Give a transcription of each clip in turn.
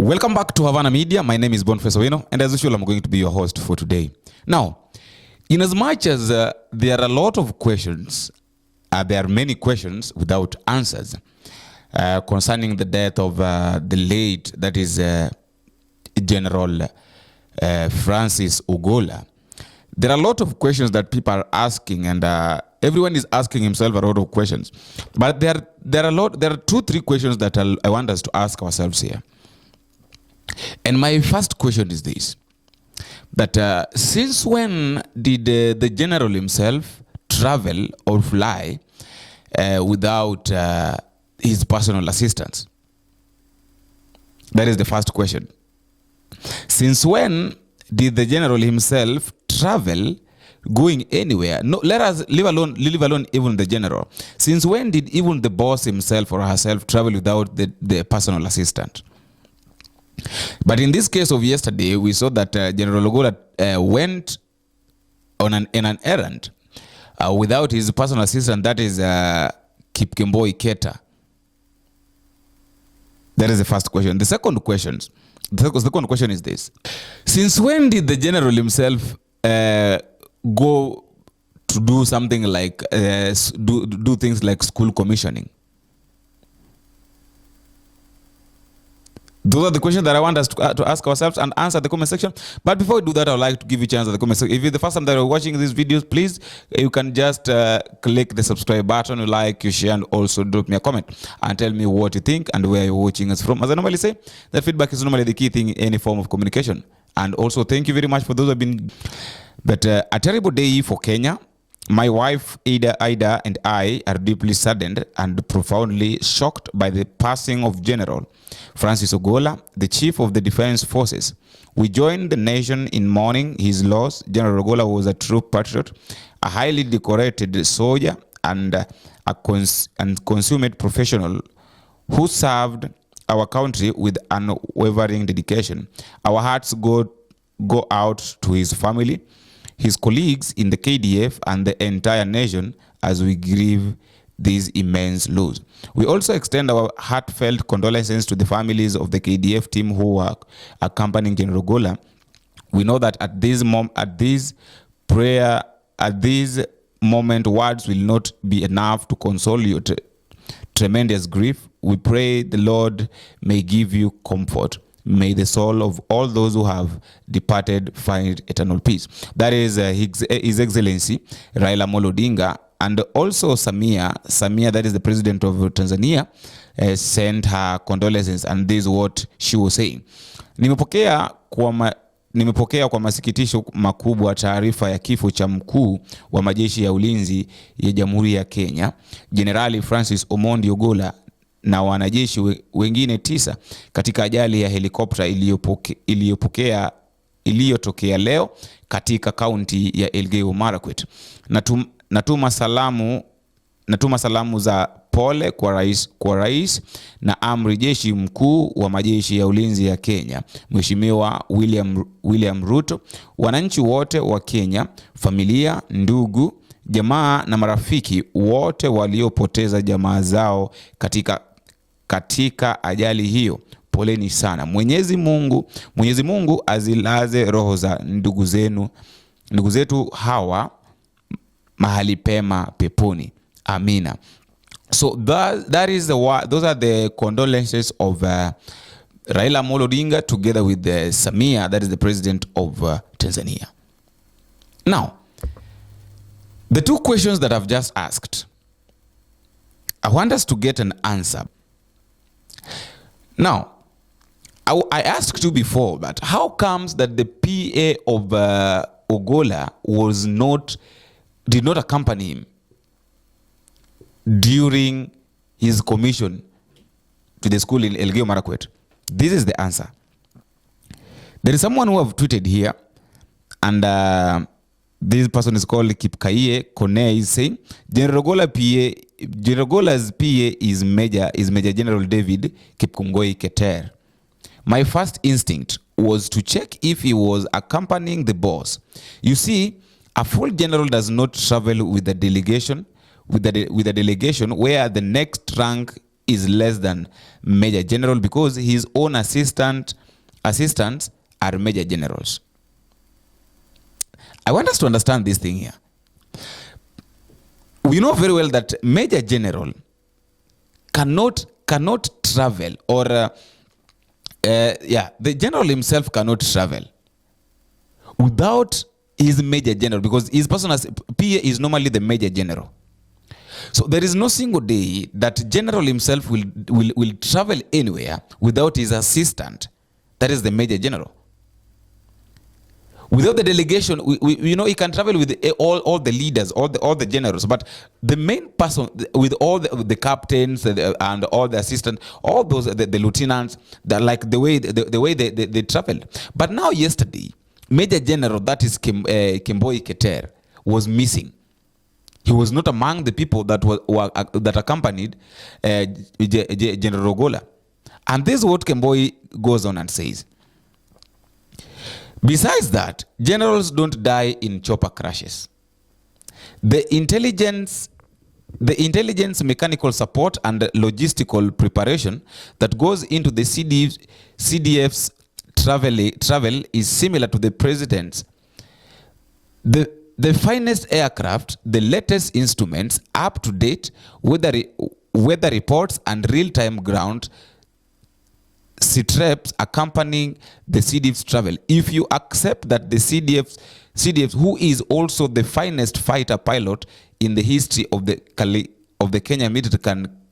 Welcome back to Havana Media. My name is Boniface Owino, and as usual, I'm going to be your host for today. Now, in as much as there are a lot of questions, there are many questions without answers concerning the death of the late, that is General Francis OGOLLA. There are a lot of questions that people are asking, and everyone is asking himself a lot of questions. But there are 2-3 questions that I want us to ask ourselves here. And my first question is this, that since when did the general himself travel or fly without his personal assistance? That is the first question. Since when did the general himself travel going anywhere? No, let us leave alone even the general. Since when did even the boss himself or herself travel without the personal assistant? But in this case of yesterday, we saw that General OGOLLA went on an errand without his personal assistant, that is Kipkemboi Keta. That is the first question. The second question is this. Since when did the general himself go to do something like, do things like school commissioning? Those are the questions that I want us to ask ourselves and answer in the comment section. But before we do that, I would like to give you a chance at the comment section. If it's the first time that you're watching these videos, please, you can just click the subscribe button, you like, you share, and also drop me a comment and tell me what you think and where you're watching us from. As I normally say, that feedback is normally the key thing in any form of communication. And also, thank you very much for those who have been... But a terrible day for Kenya. My wife, Ida, and I are deeply saddened and profoundly shocked by the passing of General Francis OGOLLA, the Chief of the Defense Forces. We join the nation in mourning his loss. General OGOLLA was a true patriot, a highly decorated soldier, and a consummate professional who served our country with unwavering dedication. Our hearts go out to his family, his colleagues in the KDF, and the entire nation as we grieve this immense loss. We also extend our heartfelt condolences to the families of the KDF team who are accompanying General OGOLLA. We know that at this moment, words will not be enough to console your tremendous grief. We pray the Lord may give you comfort. May the soul of all those who have departed find eternal peace. That is His Excellency Raila Amolo Odinga, and also Samia, that is the president of Tanzania, sent her condolences, and this is what she was saying. Nimepokea kwa masikitisho makubwa taarifa ya kifo cha mkuu wa majeshi ya ulinzi ya Jamhuri ya Kenya, Generali Francis Omondi OGOLLA, na wanajeshi wengine 9 katika ajali ya helikopta iliyotokea leo katika kaunti ya Elgeyo Marakwet. Natuma salamu za pole kwa rais na amri jeshi mkuu wa majeshi ya ulinzi ya Kenya, Mheshimiwa William Ruto, wananchi wote wa Kenya, familia, ndugu, jamaa na marafiki wote waliopoteza jamaa zao katika ajali hiyo. Poleni sana. Mwenyezi Mungu azilaze roho za ndugu zetu hawa mahali pema peponi. Amina. So those are the condolences of Raila Amolo Odinga together with Samia, that is the president of Tanzania. Now, the 2 questions that I've just asked, I want us to get an answer. Now, I asked you before, but how comes that the PA of OGOLLA did not accompany him during his commission to the school in Elgeyo Marakwet? This is the answer. There is someone who have tweeted here, and this person is called Kipkaie Kone, is saying General OGOLLA's PA is Major General David Kipkemboi Keter. My first instinct was to check if he was accompanying the boss. You see, a full general does not travel with a delegation, where the next rank is less than Major General because his own assistants are Major Generals. I want us to understand this thing here. We know very well that Major General cannot travel, or the general himself cannot travel without his Major General, because his personal PA is normally the Major General. So there is no single day that general himself will travel anywhere without his assistant, that is the Major General. Without the delegation, he can travel with all the leaders, all the generals, but the main person with all the captains and all the assistants, all those the lieutenants, like the way they traveled. But now yesterday, Major General, that is Kemboi Keter, was missing. He was not among the people that accompanied General OGOLLA. And this is what Kemboi goes on and says. Besides that, generals don't die in chopper crashes. The intelligence, mechanical support, and logistical preparation that goes into the CDF's travel is similar to the president's. The finest aircraft, the latest instruments, up-to-date weather reports, and real-time ground SITREPs accompanying the CDF's travel. If you accept that the CDF, who is also the finest fighter pilot in the history of the Kenya military,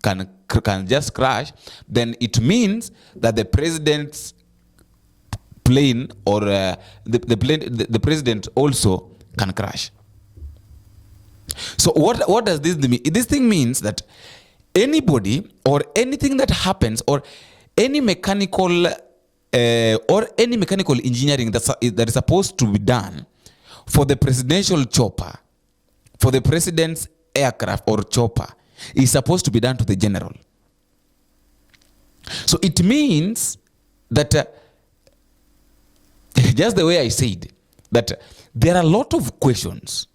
can just crash, then it means that the president's plane, or the president also can crash. So what does this mean? This thing means that anybody or anything that happens, or any mechanical engineering that is supposed to be done for the presidential chopper, for the president's aircraft or chopper, is supposed to be done to the general. So it means that just the way I said, that there are a lot of questions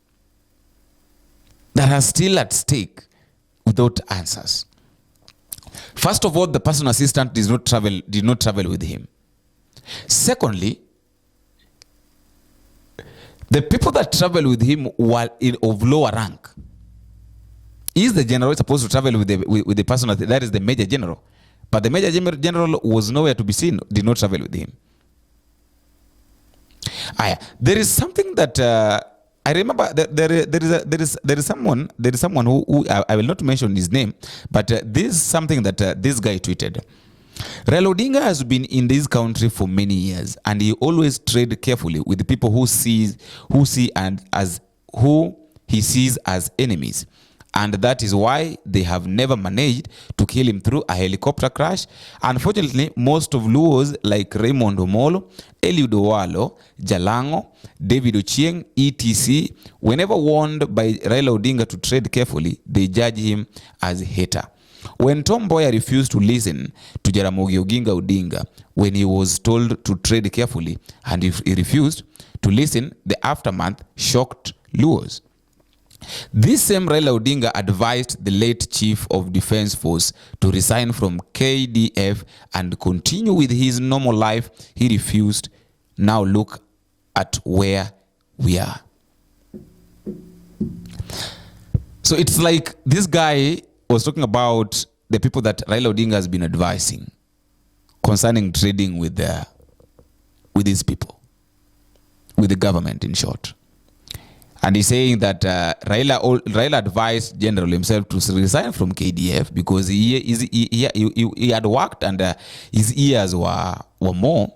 that are still at stake without answers. First of all, the personal assistant did not travel with him. Secondly, the people that travel with him were of lower rank. Is the general supposed to travel with the personal? That is the Major General. But the Major General was nowhere to be seen, did not travel with him. There is something that I remember. There is someone who I will not mention his name, but this is something that this guy tweeted. Raila Odinga has been in this country for many years, and he always tread carefully with the people who he sees as enemies. And that is why they have never managed to kill him through a helicopter crash. Unfortunately, most of Luos like Raymond Omolo, Eliud Owalo, Jalango, David Ochieng, etc., whenever warned by Raila Odinga to tread carefully, they judge him as a hater. When Tom Mboya refused to listen to Jaramogi Oginga Odinga when he was told to tread carefully, and he refused to listen, the aftermath shocked Luos. This same Raila Odinga advised the late Chief of Defense Force to resign from KDF and continue with his normal life. He refused. Now look at where we are. So it's like this guy was talking about the people that Raila Odinga has been advising concerning trading with these people, with the government in short. And he's saying that Raila advised General himself to resign from KDF because he had worked and his ears were more,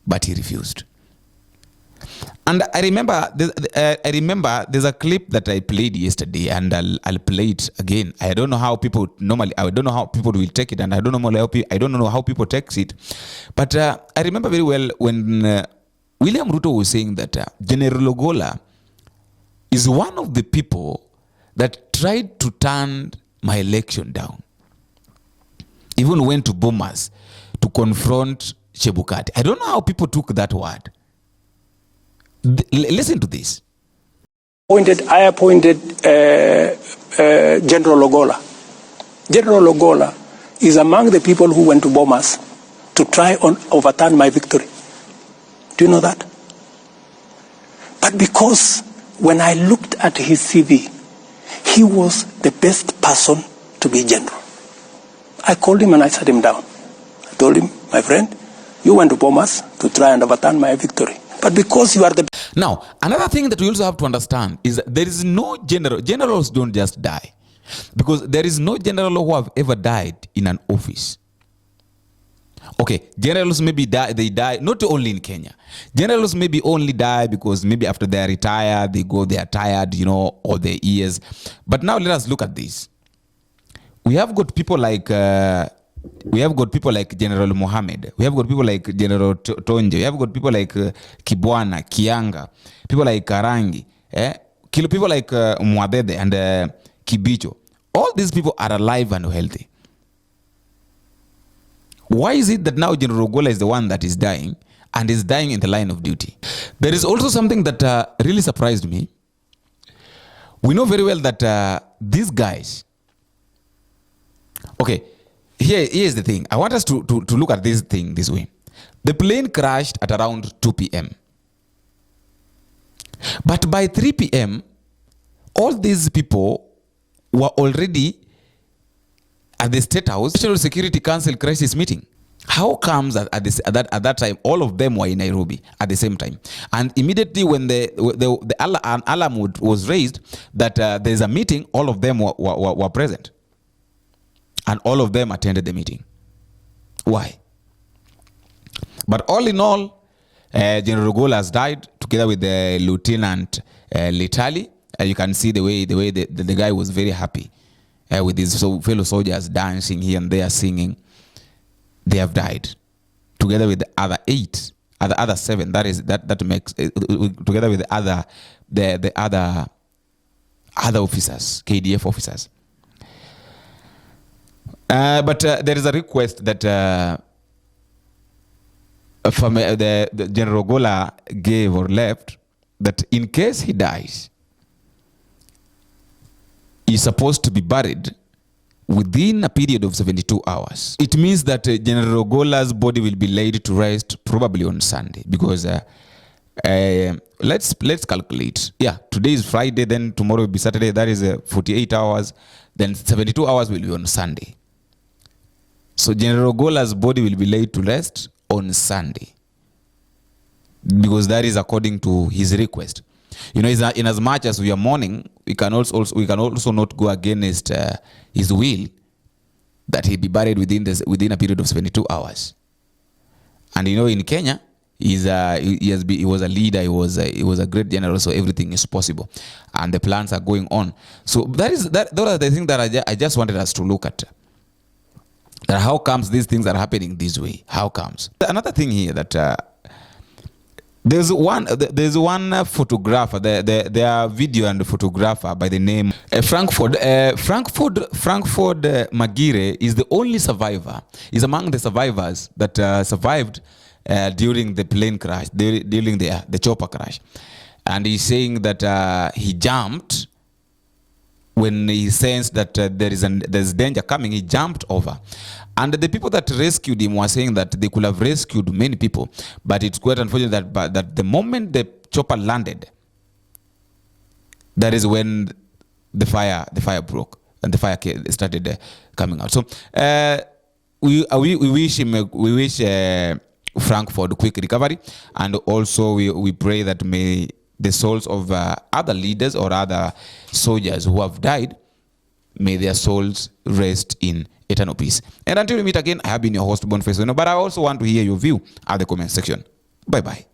but he refused. And I remember there's a clip that I played yesterday, and I'll play it again. I don't know how people will take it, and I don't know how people take it. But I remember very well when William Ruto was saying that General OGOLLA is one of the people that tried to turn my election down. Even went to Bomas to confront Chebukati. I don't know how people took that word. Listen to this. I appointed General OGOLLA. General OGOLLA is among the people who went to bomb us to try and overturn my victory. Do you know that? But because when I looked at his CV, he was the best person to be general. I called him and I sat him down. I told him, my friend, you went to bomb us to try and overturn my victory. But because you are the... Now, another thing that we also have to understand is that there is no general. Generals don't just die. Because there is no general who have ever died in an office. Okay, generals maybe die, they die not only in Kenya. Generals maybe only die because maybe after they are retired, they are tired, you know, all their years. But now let us look at this. We have got people like General Mohammed. We have got people like General Tonje. We have got people like Kibwana, Kianga, people like Karangi, people like Mwadede and Kibicho. All these people are alive and healthy. Why is it that now General OGOLLA is the one that is dying and is dying in the line of duty? There is also something that really surprised me. We know very well that these guys... Okay, here's the thing. I want us to look at this thing this way. The plane crashed at around 2 p.m. But by 3 p.m., all these people were already at the State House National Security Council crisis meeting. How comes that at that time all of them were in Nairobi at the same time? And immediately when the alarm was raised that there's a meeting, all of them were present. And all of them attended the meeting. Why? But all in all, General OGOLLA has died together with the Lieutenant Litali. You can see the way the guy was very happy with his fellow soldiers dancing here and there, singing. They have died together with the other 8, other 7. That makes together with the other officers, KDF officers. But there is a request that from the General OGOLLA gave or left, that in case he dies, he's supposed to be buried within a period of 72 hours. It means that General OGOLLA's body will be laid to rest probably on Sunday, because let's calculate. Yeah, today is Friday, then tomorrow will be Saturday. That is 48 hours. Then 72 hours will be on Sunday. So General OGOLLA's body will be laid to rest on Sunday, because that is according to his request. You know, in as much as we are mourning, we can also not go against his will that he be buried within a period of 72 hours. And you know, in Kenya, he was a leader, he was a great general, so everything is possible, and the plans are going on. So those are the things that I just wanted us to look at. That how comes these things are happening this way? How comes? Another thing here that there's one photographer, the video and photographer by the name Frankford Magire is the only survivor. Is among the survivors that survived during the plane crash, during the chopper crash, and he's saying that he jumped when he sensed that there's danger coming. He jumped over. And the people that rescued him were saying that they could have rescued many people, but it's quite unfortunate that the moment the chopper landed, that is when the fire broke and the fire started coming out. So we wish Frankford quick recovery, and also we pray that may the souls of other leaders or other soldiers who have died, may their souls rest in eternal peace. And until we meet again, I have been your host, Boniface, but I also want to hear your view at the comment section. Bye-bye.